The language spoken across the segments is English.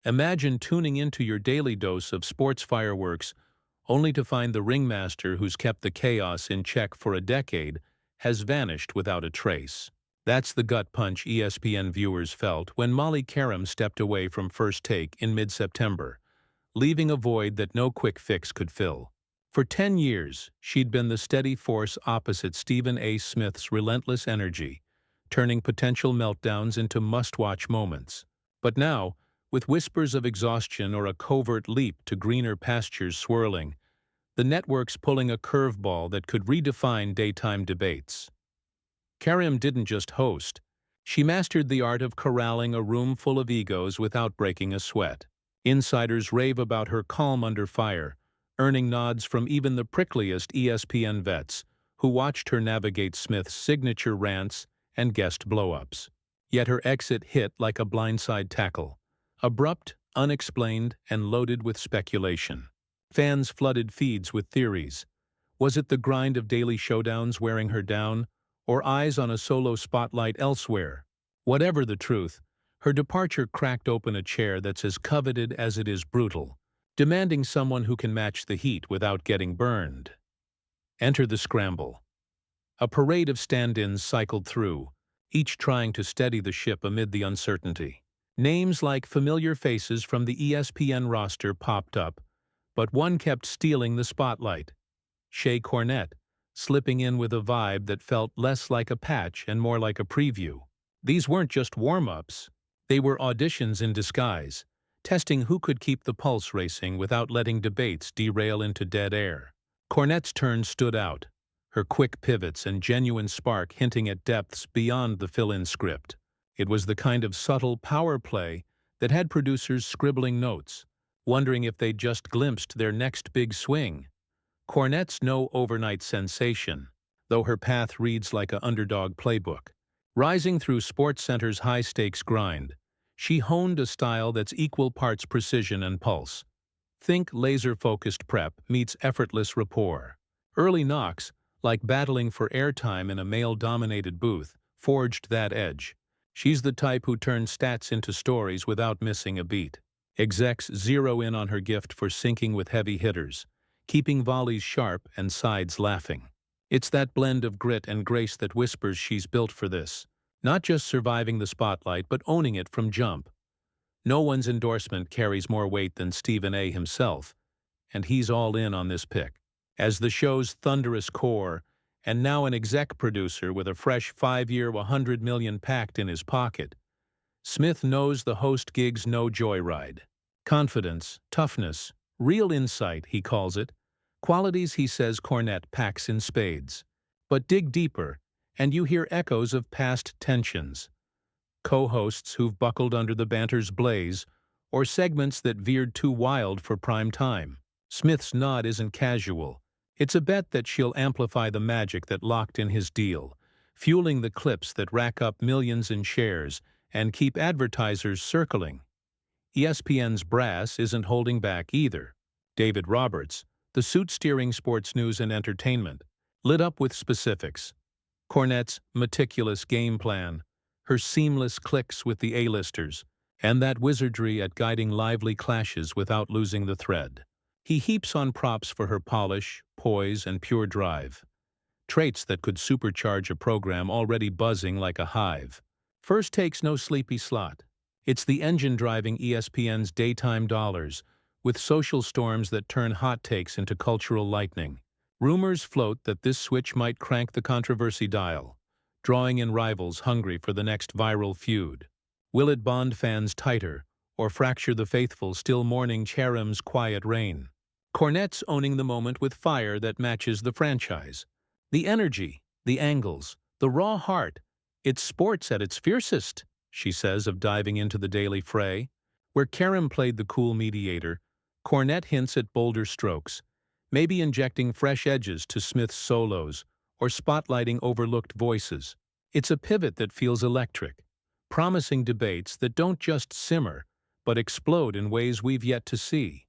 Imagine tuning into your daily dose of sports fireworks only to find the ringmaster who's kept the chaos in check for a decade has vanished without a trace. That's the gut punch ESPN viewers felt when Molly Qerim stepped away from First Take in mid-September, leaving a void that no quick fix could fill. For 10 years, she'd been the steady force opposite Stephen A. Smith's relentless energy, turning potential meltdowns into must-watch moments. But now, with whispers of exhaustion or a covert leap to greener pastures swirling, the network's pulling a curveball that could redefine daytime debates. Qerim didn't just host. She mastered the art of corralling a room full of egos without breaking a sweat. Insiders rave about her calm under fire, earning nods from even the prickliest ESPN vets who watched her navigate Smith's signature rants and guest blow-ups. Yet her exit hit like a blindside tackle, abrupt, unexplained, and loaded with speculation. Fans flooded feeds with theories. Was it the grind of daily showdowns wearing her down, or eyes on a solo spotlight elsewhere? Whatever the truth, her departure cracked open a chair that's as coveted as it is brutal, demanding someone who can match the heat without getting burned. Enter the scramble. A parade of stand-ins cycled through, each trying to steady the ship amid the uncertainty. Names like familiar faces from the ESPN roster popped up, but one kept stealing the spotlight. Shae Cornette, slipping in with a vibe that felt less like a patch and more like a preview. These weren't just warm-ups. They were auditions in disguise, testing who could keep the pulse racing without letting debates derail into dead air. Cornette's turn stood out, her quick pivots and genuine spark hinting at depths beyond the fill-in script. It was the kind of subtle power play that had producers scribbling notes, wondering if they'd just glimpsed their next big swing. Cornette's no overnight sensation, though her path reads like a underdog playbook. Rising through SportsCenter's high-stakes grind, she honed a style that's equal parts precision and pulse. Think laser-focused prep meets effortless rapport. Early knocks, like battling for airtime in a male-dominated booth, forged that edge. She's the type who turns stats into stories without missing a beat. Execs zero in on her gift for syncing with heavy hitters, keeping volleys sharp and sides laughing. It's that blend of grit and grace that whispers she's built for this, not just surviving the spotlight but owning it from jump. No one's endorsement carries more weight than Stephen A. himself, and he's all in on this pick. As the show's thunderous core, and now an exec producer with a fresh 5-year $100 million packed in his pocket, Smith knows the host gig's no joyride. Confidence, toughness, real insight, he calls it, qualities he says Cornette packs in spades. But dig deeper, and you hear echoes of past tensions. Co-hosts who've buckled under the banter's blaze, or segments that veered too wild for prime time. Smith's nod isn't casual. It's a bet that she'll amplify the magic that locked in his deal, fueling the clips that rack up millions in shares and keep advertisers circling. ESPN's brass isn't holding back either. David Roberts, the suit steering sports news and entertainment, lit up with specifics. Cornette's meticulous game plan, her seamless clicks with the A-listers, and that wizardry at guiding lively clashes without losing the thread. He heaps on props for her polish, poise, and pure drive, traits that could supercharge a program already buzzing like a hive. First Take's no sleepy slot. It's the engine driving ESPN's daytime dollars, with social storms that turn hot takes into cultural lightning. Rumors float that this switch might crank the controversy dial, drawing in rivals hungry for the next viral feud. Will it bond fans tighter, or fracture the faithful still mourning Qerim's quiet reign? Cornette's owning the moment with fire that matches the franchise. The energy, the angles, the raw heart. It's sports at its fiercest, she says of diving into the daily fray. Where Qerim played the cool mediator, Cornette hints at bolder strokes, maybe injecting fresh edges to Smith's solos or spotlighting overlooked voices. It's a pivot that feels electric, promising debates that don't just simmer, but explode in ways we've yet to see.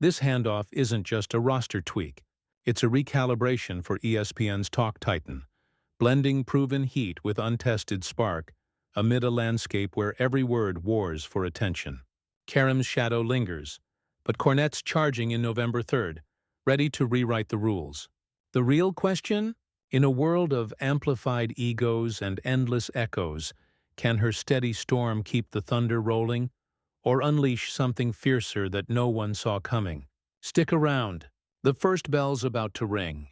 This handoff isn't just a roster tweak. It's a recalibration for ESPN's Talk Titan, blending proven heat with untested spark amid a landscape where every word wars for attention. Qerim's shadow lingers, but Cornette's charging in November 3rd, ready to rewrite the rules. The real question? In a world of amplified egos and endless echoes, can her steady storm keep the thunder rolling, or unleash something fiercer that no one saw coming? Stick around. The first bell's about to ring,